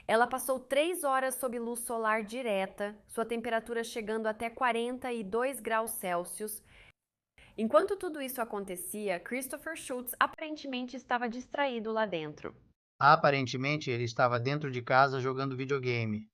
Ela passou 3 horas sob luz solar direta, sua temperatura chegando até 42 graus Celsius. Enquanto tudo isso acontecia, Christopher Schultz aparentemente estava distraído lá dentro. Aparentemente, ele estava dentro de casa jogando videogame.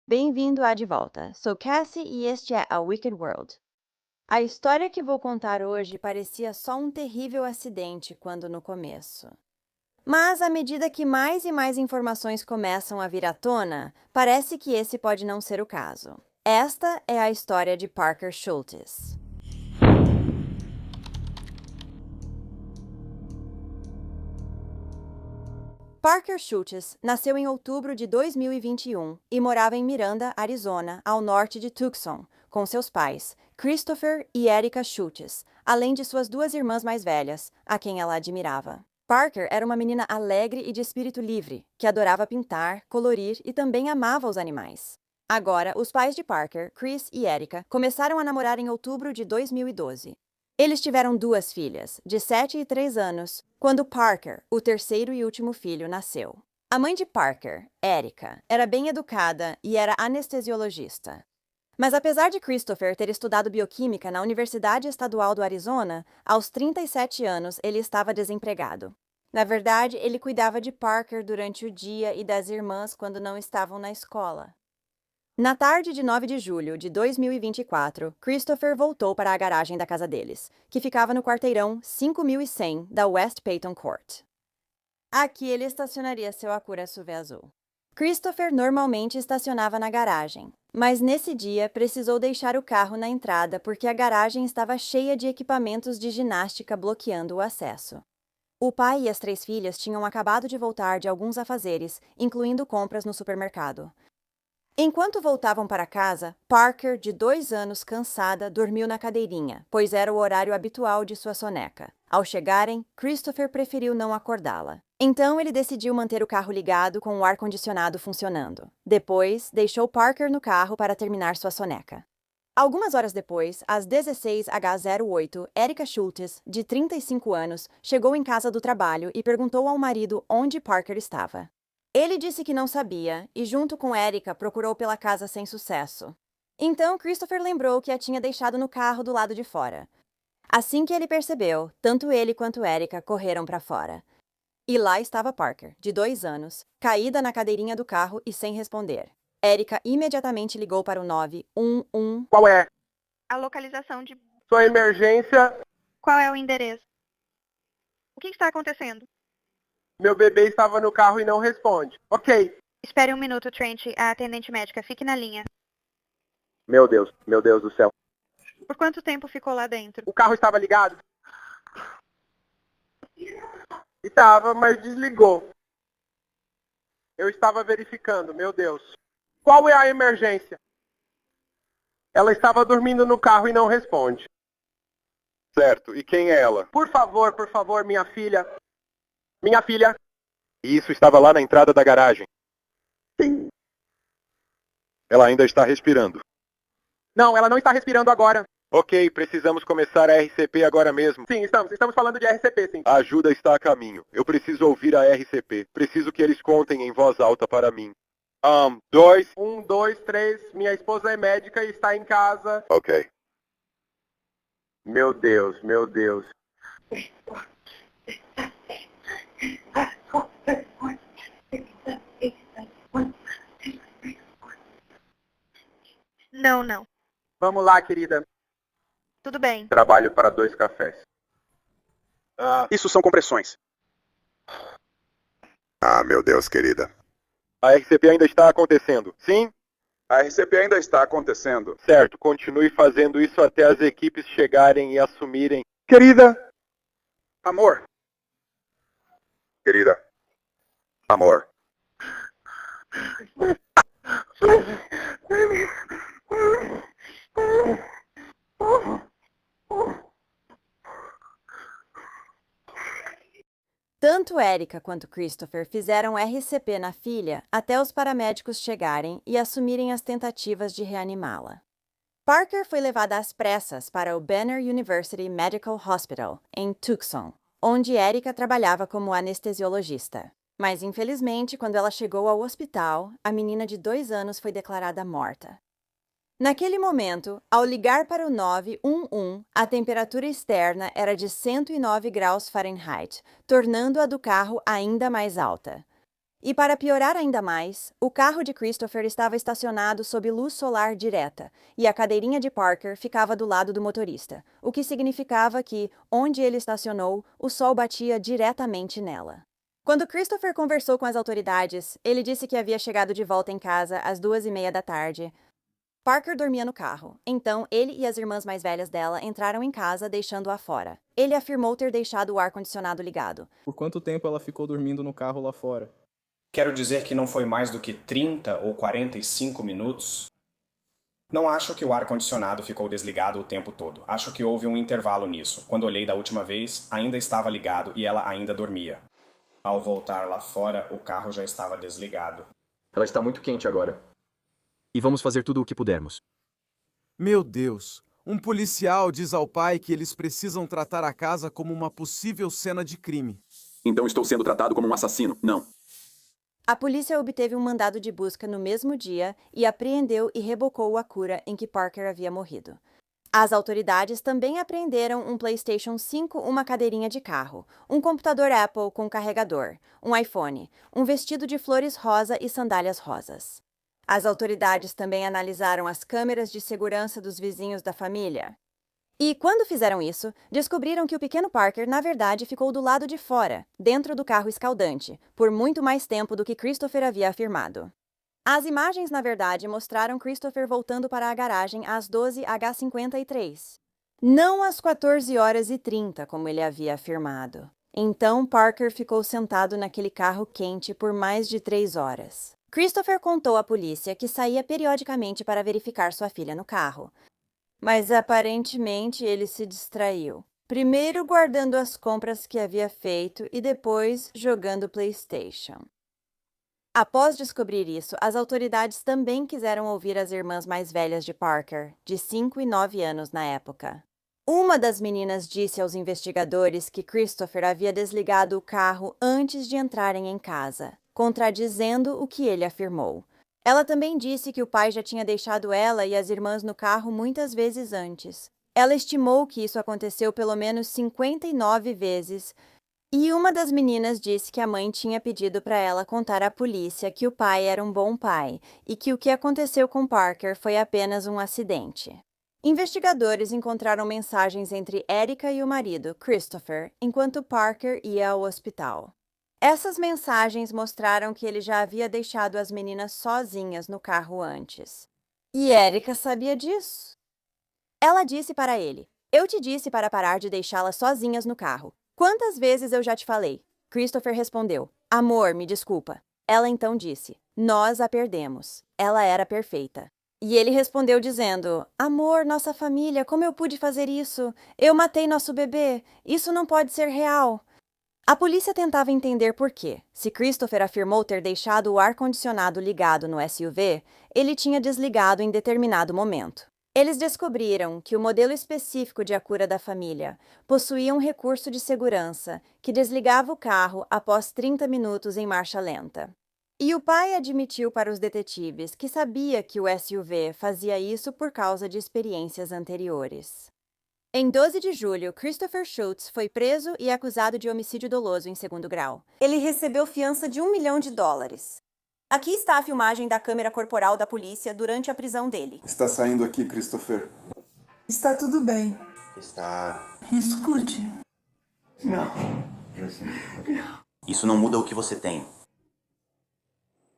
Bem-vindo à De Volta. Sou Cassie e este é A Wicked World. A história que vou contar hoje parecia só um terrível acidente quando no começo. Mas à medida que mais e mais informações começam a vir à tona, parece que esse pode não ser o caso. Esta é a história de Parker Schultz. Parker Schultz nasceu em outubro de 2021 e morava em Miranda, Arizona, ao norte de Tucson, com seus pais, Christopher e Erica Schultz, além de suas 2 irmãs mais velhas, a quem ela admirava. Parker era uma menina alegre e de espírito livre, que adorava pintar, colorir e também amava os animais. Agora, os pais de Parker, Chris e Erica, começaram a namorar em outubro de 2012. Eles tiveram 2 filhas, de 7 e 3 anos, quando Parker, o terceiro e último filho, nasceu. A mãe de Parker, Erica, era bem educada e era anestesiologista. Mas apesar de Christopher ter estudado bioquímica na Universidade Estadual do Arizona, aos 37 anos ele estava desempregado. Na verdade, ele cuidava de Parker durante o dia e das irmãs quando não estavam na escola. Na tarde de 9 de julho de 2024, Christopher voltou para a garagem da casa deles, que ficava no quarteirão 5100 da West Peyton Court. Aqui ele estacionaria seu Acura SUV azul. Christopher normalmente estacionava na garagem, mas nesse dia precisou deixar o carro na entrada porque a garagem estava cheia de equipamentos de ginástica bloqueando o acesso. O pai e as 3 filhas tinham acabado de voltar de alguns afazeres, incluindo compras no supermercado. Enquanto voltavam para casa, Parker, de 2 anos, cansada, dormiu na cadeirinha, pois era o horário habitual de sua soneca. Ao chegarem, Christopher preferiu não acordá-la. Então ele decidiu manter o carro ligado com o ar-condicionado funcionando. Depois, deixou Parker no carro para terminar sua soneca. Algumas horas depois, às 16h08, Erica Schultz, de 35 anos, chegou em casa do trabalho e perguntou ao marido onde Parker estava. Ele disse que não sabia e, junto com Erica, procurou pela casa sem sucesso. Então, Christopher lembrou que a tinha deixado no carro do lado de fora. Assim que ele percebeu, tanto ele quanto Erica correram para fora. E lá estava Parker, de 2 anos, caída na cadeirinha do carro e sem responder. Erica imediatamente ligou para o 911. Qual é? A localização de... Sua emergência? Qual é o endereço? O que está acontecendo? Meu bebê estava no carro e não responde. Ok. Espere um minuto, Trent. A atendente médica. Fique na linha. Meu Deus do céu. Por quanto tempo ficou lá dentro? O carro estava ligado? Estava, mas desligou. Eu estava verificando, meu Deus. Qual é a emergência? Ela estava dormindo no carro e não responde. Certo. E quem é ela? Por favor, minha filha. Minha filha. Isso estava lá na entrada da garagem. Sim. Ela ainda está respirando. Não, ela não está respirando agora. Ok, precisamos começar a RCP agora mesmo. Sim, estamos falando de RCP, sim. A ajuda está a caminho. Eu preciso ouvir a RCP. Preciso que eles contem em voz alta para mim. 2. 1, 2, 3. Minha esposa é médica e está em casa. Ok. Meu Deus. Não. Vamos lá, querida. Tudo bem. Trabalho para 2 cafés. Isso são compressões. Meu Deus, querida. A RCP ainda está acontecendo. Sim? A RCP ainda está acontecendo. Certo. Continue fazendo isso até as equipes chegarem e assumirem. Querida! Amor, Querida. Amor. Tanto Erica quanto Christopher fizeram RCP na filha até os paramédicos chegarem e assumirem as tentativas de reanimá-la. Parker foi levada às pressas para o Banner University Medical Hospital, em Tucson, onde Erica trabalhava como anestesiologista. Mas, infelizmente, quando ela chegou ao hospital, a menina de 2 anos foi declarada morta. Naquele momento, ao ligar para o 911, a temperatura externa era de 109 graus Fahrenheit, tornando a do carro ainda mais alta. E para piorar ainda mais, o carro de Christopher estava estacionado sob luz solar direta, e a cadeirinha de Parker ficava do lado do motorista, o que significava que, onde ele estacionou, o sol batia diretamente nela. Quando Christopher conversou com as autoridades, ele disse que havia chegado de volta em casa às 2:30 da tarde. Parker dormia no carro, então ele e as irmãs mais velhas dela entraram em casa, deixando-a fora. Ele afirmou ter deixado o ar-condicionado ligado. Por quanto tempo ela ficou dormindo no carro lá fora? Quero dizer que não foi mais do que 30 ou 45 minutos. Não acho que o ar-condicionado ficou desligado o tempo todo. Acho que houve um intervalo nisso. Quando olhei da última vez, ainda estava ligado e ela ainda dormia. Ao voltar lá fora, o carro já estava desligado. Ela está muito quente agora. E vamos fazer tudo o que pudermos. Meu Deus! Um policial diz ao pai que eles precisam tratar a casa como uma possível cena de crime. Então estou sendo tratado como um assassino. Não. A polícia obteve um mandado de busca no mesmo dia e apreendeu e rebocou a cura em que Parker havia morrido. As autoridades também apreenderam um PlayStation 5, uma cadeirinha de carro, um computador Apple com carregador, um iPhone, um vestido de flores rosa e sandálias rosas. As autoridades também analisaram as câmeras de segurança dos vizinhos da família. E, quando fizeram isso, descobriram que o pequeno Parker, na verdade, ficou do lado de fora, dentro do carro escaldante, por muito mais tempo do que Christopher havia afirmado. As imagens, na verdade, mostraram Christopher voltando para a garagem às 12h53. Não às 14h30, como ele havia afirmado. Então, Parker ficou sentado naquele carro quente por mais de 3 horas. Christopher contou à polícia que saía periodicamente para verificar sua filha no carro. Mas aparentemente ele se distraiu. Primeiro guardando as compras que havia feito e depois jogando PlayStation. Após descobrir isso, as autoridades também quiseram ouvir as irmãs mais velhas de Parker, de 5 e 9 anos na época. Uma das meninas disse aos investigadores que Christopher havia desligado o carro antes de entrarem em casa, contradizendo o que ele afirmou. Ela também disse que o pai já tinha deixado ela e as irmãs no carro muitas vezes antes. Ela estimou que isso aconteceu pelo menos 59 vezes, e uma das meninas disse que a mãe tinha pedido para ela contar à polícia que o pai era um bom pai e que o que aconteceu com Parker foi apenas um acidente. Investigadores encontraram mensagens entre Erica e o marido, Christopher, enquanto Parker ia ao hospital. Essas mensagens mostraram que ele já havia deixado as meninas sozinhas no carro antes. E Erica sabia disso. Ela disse para ele: "Eu te disse para parar de deixá-las sozinhas no carro. Quantas vezes eu já te falei?" Christopher respondeu: "Amor, me desculpa." Ela então disse: "Nós a perdemos. Ela era perfeita." E ele respondeu dizendo: "Amor, nossa família, como eu pude fazer isso? Eu matei nosso bebê. Isso não pode ser real." A polícia tentava entender por quê. Se Christopher afirmou ter deixado o ar-condicionado ligado no SUV, ele tinha desligado em determinado momento. Eles descobriram que o modelo específico de Acura da família possuía um recurso de segurança que desligava o carro após 30 minutos em marcha lenta. E o pai admitiu para os detetives que sabia que o SUV fazia isso por causa de experiências anteriores. Em 12 de julho, Christopher Schultz foi preso e acusado de homicídio doloso em 2º grau. Ele recebeu fiança de $1 milhão. Aqui está a filmagem da câmera corporal da polícia durante a prisão dele. Está saindo aqui, Christopher. Está tudo bem. Está... Escute. Não. Isso não muda o que você tem.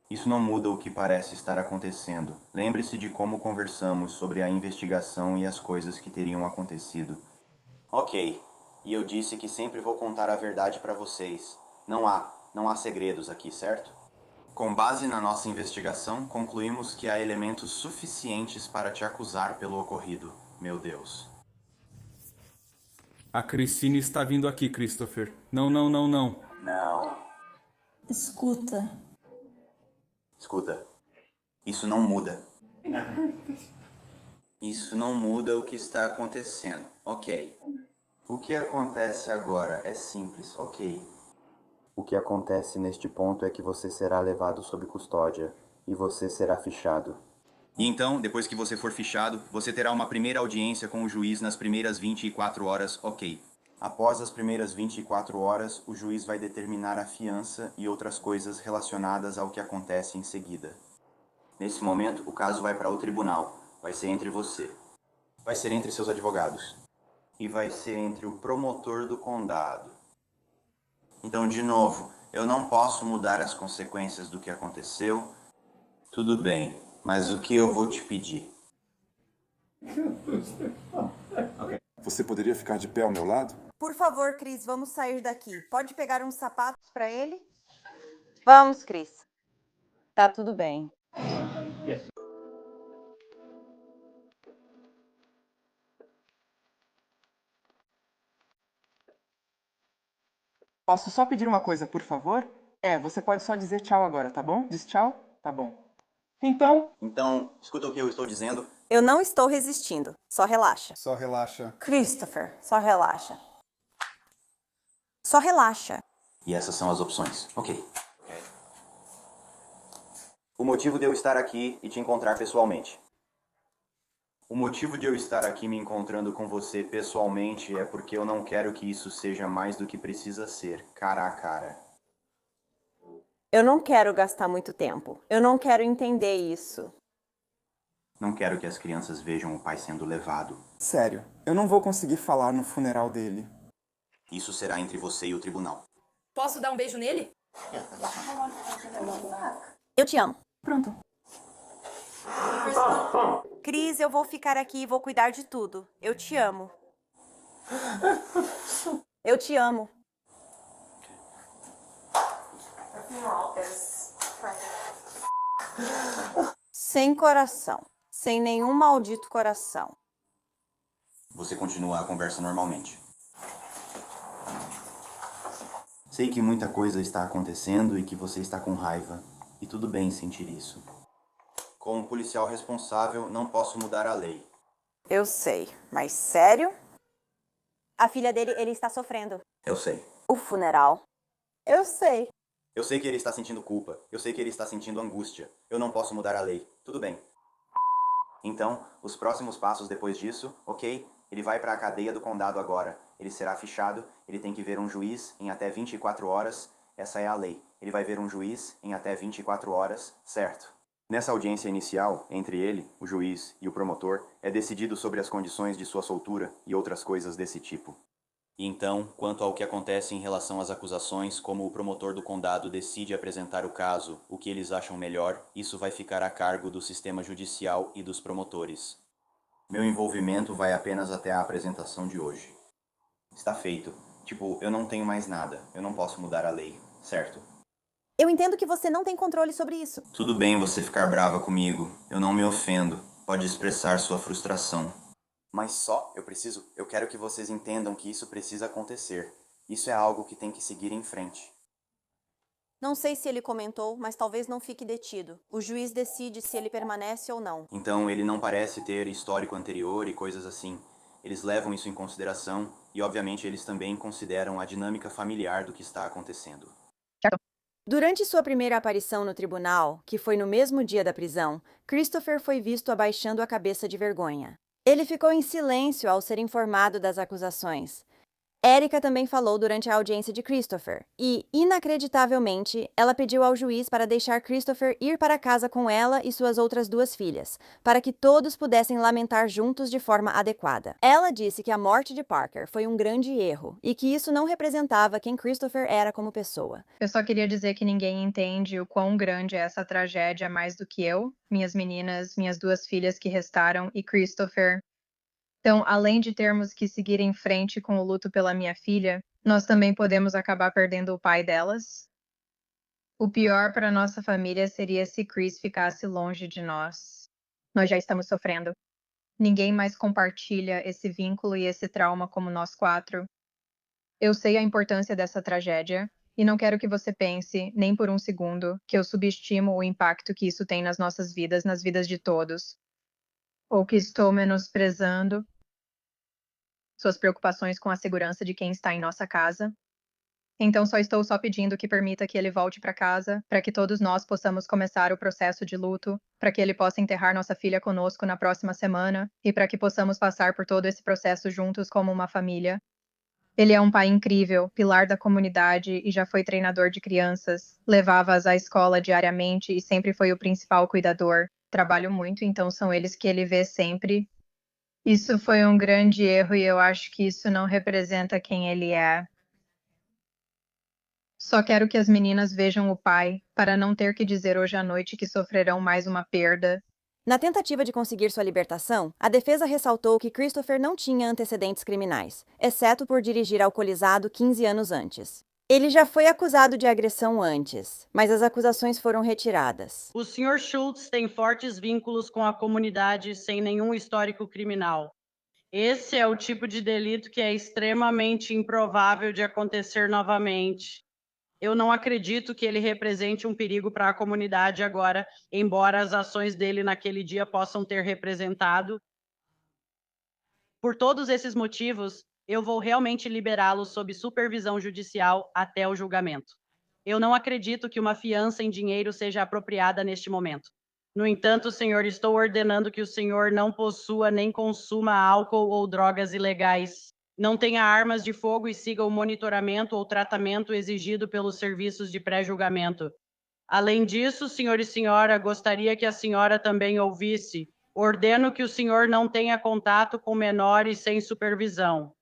Isso não muda o que parece estar acontecendo. Lembre-se de como conversamos sobre a investigação e as coisas que teriam acontecido. Ok, e eu disse que sempre vou contar a verdade para vocês. Não há segredos aqui, certo? Com base na nossa investigação, concluímos que há elementos suficientes para te acusar pelo ocorrido, meu Deus. A Christine está vindo aqui, Christopher. Não, não, não, não. Não. Escuta. Escuta. Isso não muda. Isso não muda o que está acontecendo. Ok. O que acontece agora é simples, ok. O que acontece neste ponto é que você será levado sob custódia e você será fichado. E então, depois que você for fichado, você terá uma primeira audiência com o juiz nas primeiras 24 horas, ok. Após as primeiras 24 horas, o juiz vai determinar a fiança e outras coisas relacionadas ao que acontece em seguida. Nesse momento, o caso vai para o tribunal. Vai ser entre você. Vai ser entre seus advogados. E vai ser entre o promotor do condado. Então, de novo, eu não posso mudar as consequências do que aconteceu. Tudo bem, mas o que eu vou te pedir? Você poderia ficar de pé ao meu lado? Por favor, Chris, vamos sair daqui. Pode pegar uns sapatos para ele? Vamos, Chris. Tá tudo bem. Posso só pedir uma coisa, por favor? Você pode só dizer tchau agora, tá bom? Diz tchau? Tá bom. Então, escuta o que eu estou dizendo. Eu não estou resistindo. Só relaxa. Só relaxa. Christopher, só relaxa. Só relaxa. E essas são as opções. Ok. O motivo de eu estar aqui e te encontrar pessoalmente. O motivo de eu estar aqui me encontrando com você pessoalmente é porque eu não quero que isso seja mais do que precisa ser, cara a cara. Eu não quero gastar muito tempo. Eu não quero entender isso. Não quero que as crianças vejam o pai sendo levado. Sério, eu não vou conseguir falar no funeral dele. Isso será entre você e o tribunal. Posso dar um beijo nele? Eu te amo. Pronto. Cris, eu vou ficar aqui e vou cuidar de tudo. Eu te amo. Eu te amo. Sem coração. Sem nenhum maldito coração. Você continua a conversa normalmente. Sei que muita coisa está acontecendo e que você está com raiva. E tudo bem sentir isso. Como policial responsável, não posso mudar a lei. Eu sei, mas sério? A filha dele, ele está sofrendo. Eu sei. O funeral. Eu sei. Eu sei que ele está sentindo culpa. Eu sei que ele está sentindo angústia. Eu não posso mudar a lei. Tudo bem. Então, os próximos passos depois disso, ok? Ele vai para a cadeia do condado agora. Ele será fichado, ele tem que ver um juiz em até 24 horas. Essa é a lei. Ele vai ver um juiz em até 24 horas, certo? Nessa audiência inicial, entre ele, o juiz e o promotor, é decidido sobre as condições de sua soltura e outras coisas desse tipo. E então, quanto ao que acontece em relação às acusações, como o promotor do condado decide apresentar o caso, o que eles acham melhor, isso vai ficar a cargo do sistema judicial e dos promotores. Meu envolvimento vai apenas até a apresentação de hoje. Está feito. Eu não tenho mais nada. Eu não posso mudar a lei, certo? Eu entendo que você não tem controle sobre isso. Tudo bem você ficar brava comigo. Eu não me ofendo. Pode expressar sua frustração. Mas eu quero que vocês entendam que isso precisa acontecer. Isso é algo que tem que seguir em frente. Não sei se ele comentou, mas talvez não fique detido. O juiz decide se ele permanece ou não. Então ele não parece ter histórico anterior e coisas assim. Eles levam isso em consideração e, obviamente, eles também consideram a dinâmica familiar do que está acontecendo. Durante sua primeira aparição no tribunal, que foi no mesmo dia da prisão, Christopher foi visto abaixando a cabeça de vergonha. Ele ficou em silêncio ao ser informado das acusações. Erica também falou durante a audiência de Christopher e, inacreditavelmente, ela pediu ao juiz para deixar Christopher ir para casa com ela e suas outras 2 filhas, para que todos pudessem lamentar juntos de forma adequada. Ela disse que a morte de Parker foi um grande erro e que isso não representava quem Christopher era como pessoa. Eu só queria dizer que ninguém entende o quão grande é essa tragédia mais do que eu, minhas meninas, minhas 2 filhas que restaram e Christopher. Então, além de termos que seguir em frente com o luto pela minha filha, Nós também podemos acabar perdendo o pai delas. O pior para nossa família seria se Chris ficasse longe de nós. Nós já estamos sofrendo. Ninguém mais compartilha esse vínculo e esse trauma como nós quatro. Eu sei a importância dessa tragédia e não quero que você pense, nem por um segundo, que eu subestimo o impacto que isso tem nas nossas vidas, nas vidas de todos. Ou que estou menosprezando suas preocupações com a segurança de quem está em nossa casa. Então estou pedindo que permita que ele volte para casa, para que todos nós possamos começar o processo de luto, para que ele possa enterrar nossa filha conosco na próxima semana e para que possamos passar por todo esse processo juntos como uma família. Ele é um pai incrível, pilar da comunidade e já foi treinador de crianças, levava-as à escola diariamente e sempre foi o principal cuidador. Trabalho muito, então são eles que ele vê sempre. Isso foi um grande erro e eu acho que isso não representa quem ele é. Só quero que as meninas vejam o pai, para não ter que dizer hoje à noite que sofrerão mais uma perda. Na tentativa de conseguir sua libertação, a defesa ressaltou que Christopher não tinha antecedentes criminais, exceto por dirigir alcoolizado 15 anos antes. Ele já foi acusado de agressão antes, mas as acusações foram retiradas. O Sr. Schultz tem fortes vínculos com a comunidade sem nenhum histórico criminal. Esse é o tipo de delito que é extremamente improvável de acontecer novamente. Eu não acredito que ele represente um perigo para a comunidade agora, embora as ações dele naquele dia possam ter representado. Por todos esses motivos, eu vou realmente liberá-lo sob supervisão judicial até o julgamento. Eu não acredito que uma fiança em dinheiro seja apropriada neste momento. No entanto, senhor, estou ordenando que o senhor não possua nem consuma álcool ou drogas ilegais. Não tenha armas de fogo e siga o monitoramento ou tratamento exigido pelos serviços de pré-julgamento. Além disso, senhor e senhora, gostaria que a senhora também ouvisse. Ordeno que o senhor não tenha contato com menores sem supervisão.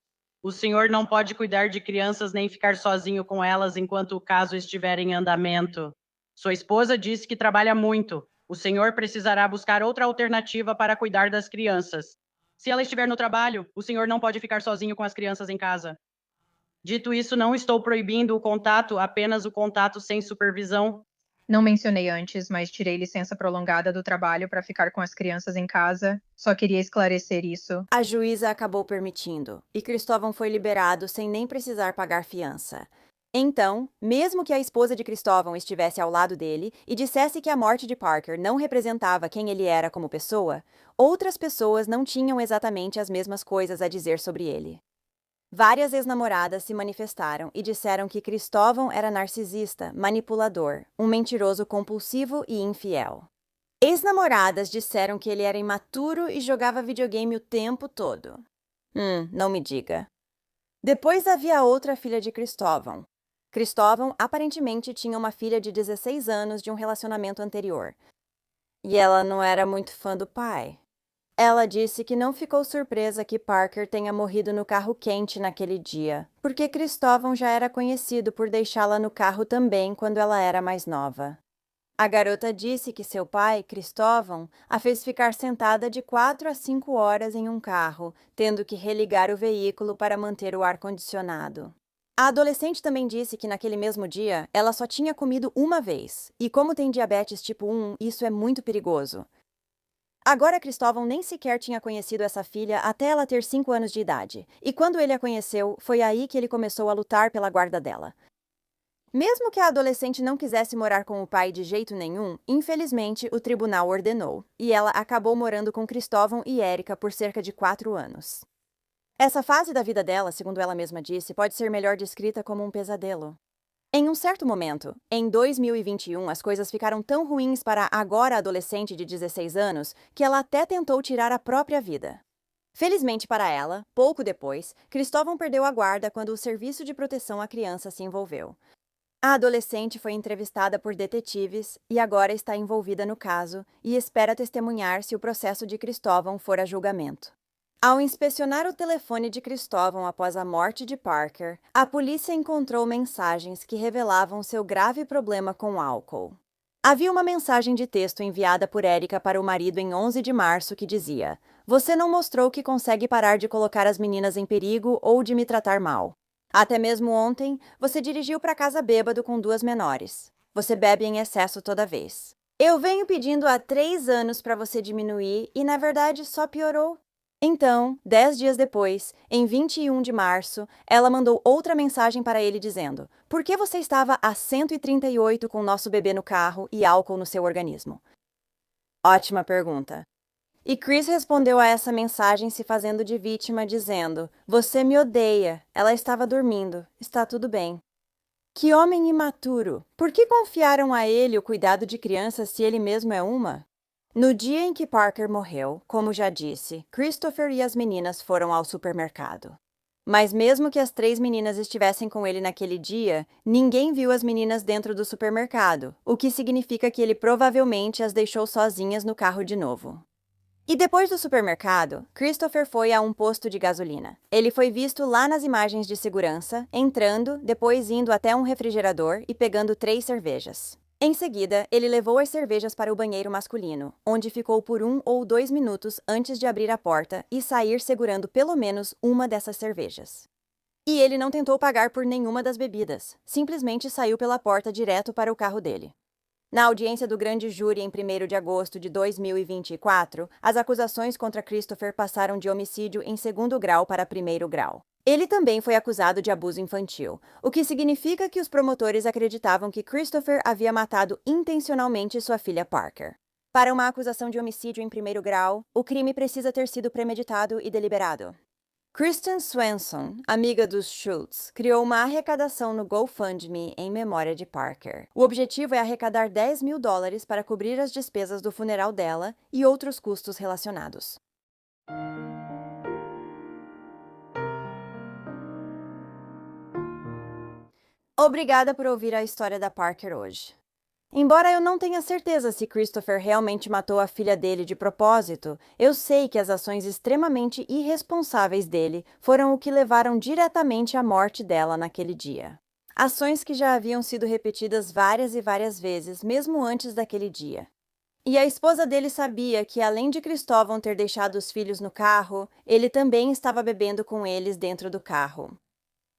O senhor não pode cuidar de crianças nem ficar sozinho com elas enquanto o caso estiver em andamento. Sua esposa disse que trabalha muito. O senhor precisará buscar outra alternativa para cuidar das crianças. Se ela estiver no trabalho, o senhor não pode ficar sozinho com as crianças em casa. Dito isso, não estou proibindo o contato, apenas o contato sem supervisão. Não mencionei antes, mas tirei licença prolongada do trabalho para ficar com as crianças em casa. Só queria esclarecer isso. A juíza acabou permitindo, e Cristóvão foi liberado sem nem precisar pagar fiança. Então, mesmo que a esposa de Cristóvão estivesse ao lado dele e dissesse que a morte de Parker não representava quem ele era como pessoa, outras pessoas não tinham exatamente as mesmas coisas a dizer sobre ele. Várias ex-namoradas se manifestaram e disseram que Cristóvão era narcisista, manipulador, um mentiroso compulsivo e infiel. Ex-namoradas disseram que ele era imaturo e jogava videogame o tempo todo. Não me diga. Depois havia outra filha de Cristóvão. Cristóvão aparentemente tinha uma filha de 16 anos de um relacionamento anterior. E ela não era muito fã do pai. Ela disse que não ficou surpresa que Parker tenha morrido no carro quente naquele dia, porque Cristóvão já era conhecido por deixá-la no carro também quando ela era mais nova. A garota disse que seu pai, Cristóvão, a fez ficar sentada de 4 a 5 horas em um carro, tendo que religar o veículo para manter o ar-condicionado. A adolescente também disse que naquele mesmo dia ela só tinha comido uma vez, e como tem diabetes tipo 1, isso é muito perigoso. Agora Cristóvão nem sequer tinha conhecido essa filha até ela ter 5 anos de idade, e quando ele a conheceu, foi aí que ele começou a lutar pela guarda dela. Mesmo que a adolescente não quisesse morar com o pai de jeito nenhum, infelizmente o tribunal ordenou, e ela acabou morando com Cristóvão e Érica por cerca de 4 anos. Essa fase da vida dela, segundo ela mesma disse, pode ser melhor descrita como um pesadelo. Em um certo momento, em 2021, as coisas ficaram tão ruins para a agora adolescente de 16 anos que ela até tentou tirar a própria vida. Felizmente para ela, pouco depois, Cristóvão perdeu a guarda quando o Serviço de Proteção à Criança se envolveu. A adolescente foi entrevistada por detetives e agora está envolvida no caso e espera testemunhar se o processo de Cristóvão for a julgamento. Ao inspecionar o telefone de Cristóvão após a morte de Parker, a polícia encontrou mensagens que revelavam seu grave problema com álcool. Havia uma mensagem de texto enviada por Érica para o marido em 11 de março que dizia: "Você não mostrou que consegue parar de colocar as meninas em perigo ou de me tratar mal. Até mesmo ontem, você dirigiu para casa bêbado com 2 menores. Você bebe em excesso toda vez. Eu venho pedindo há 3 anos para você diminuir e, na verdade, só piorou. Então, 10 dias depois, em 21 de março, ela mandou outra mensagem para ele dizendo: por que você estava a 138 com nosso bebê no carro e álcool no seu organismo? Ótima pergunta. E Chris respondeu a essa mensagem se fazendo de vítima, dizendo: você me odeia, ela estava dormindo, está tudo bem. Que homem imaturo! Por que confiaram a ele o cuidado de crianças se ele mesmo é uma? No dia em que Parker morreu, como já disse, Christopher e as meninas foram ao supermercado. Mas mesmo que as 3 meninas estivessem com ele naquele dia, ninguém viu as meninas dentro do supermercado, o que significa que ele provavelmente as deixou sozinhas no carro de novo. E depois do supermercado, Christopher foi a um posto de gasolina. Ele foi visto lá nas imagens de segurança, entrando, depois indo até um refrigerador e pegando 3 cervejas. Em seguida, ele levou as cervejas para o banheiro masculino, onde ficou por 1 ou 2 minutos antes de abrir a porta e sair segurando pelo menos uma dessas cervejas. E ele não tentou pagar por nenhuma das bebidas, simplesmente saiu pela porta direto para o carro dele. Na audiência do grande júri em 1º de agosto de 2024, as acusações contra Christopher passaram de homicídio em 2º grau para 1º grau. Ele também foi acusado de abuso infantil, o que significa que os promotores acreditavam que Christopher havia matado intencionalmente sua filha Parker. Para uma acusação de homicídio em 1º grau, o crime precisa ter sido premeditado e deliberado. Kristen Swenson, amiga dos Schultz, criou uma arrecadação no GoFundMe em memória de Parker. O objetivo é arrecadar $10.000 para cobrir as despesas do funeral dela e outros custos relacionados. Obrigada por ouvir a história da Parker hoje. Embora eu não tenha certeza se Christopher realmente matou a filha dele de propósito, eu sei que as ações extremamente irresponsáveis dele foram o que levaram diretamente à morte dela naquele dia. Ações que já haviam sido repetidas várias e várias vezes, mesmo antes daquele dia. E a esposa dele sabia que, além de Cristóvão ter deixado os filhos no carro, ele também estava bebendo com eles dentro do carro.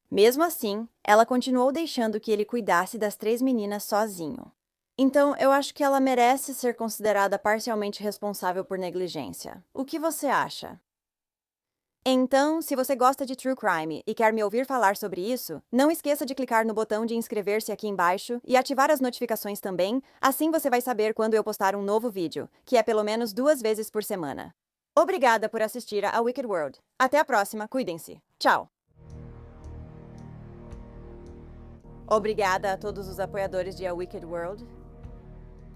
Mesmo assim, ela continuou deixando que ele cuidasse das 3 meninas sozinho. Então, eu acho que ela merece ser considerada parcialmente responsável por negligência. O que você acha? Então, se você gosta de True Crime e quer me ouvir falar sobre isso, não esqueça de clicar no botão de inscrever-se aqui embaixo e ativar as notificações também, assim você vai saber quando eu postar um novo vídeo, que é pelo menos 2 vezes por semana. Obrigada por assistir a Wicked World. Até a próxima, cuidem-se. Tchau! Obrigada a todos os apoiadores de A Wicked World.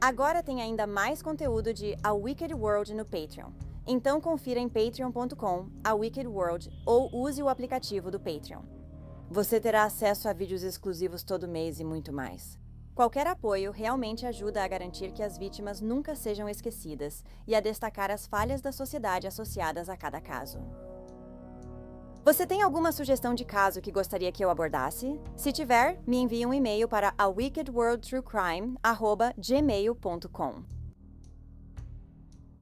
Agora tem ainda mais conteúdo de A Wicked World no Patreon. Então confira em patreon.com/awickedworld ou use o aplicativo do Patreon. Você terá acesso a vídeos exclusivos todo mês e muito mais. Qualquer apoio realmente ajuda a garantir que as vítimas nunca sejam esquecidas e a destacar as falhas da sociedade associadas a cada caso. Você tem alguma sugestão de caso que gostaria que eu abordasse? Se tiver, me envie um e-mail para awickedworldtruecrime@gmail.com.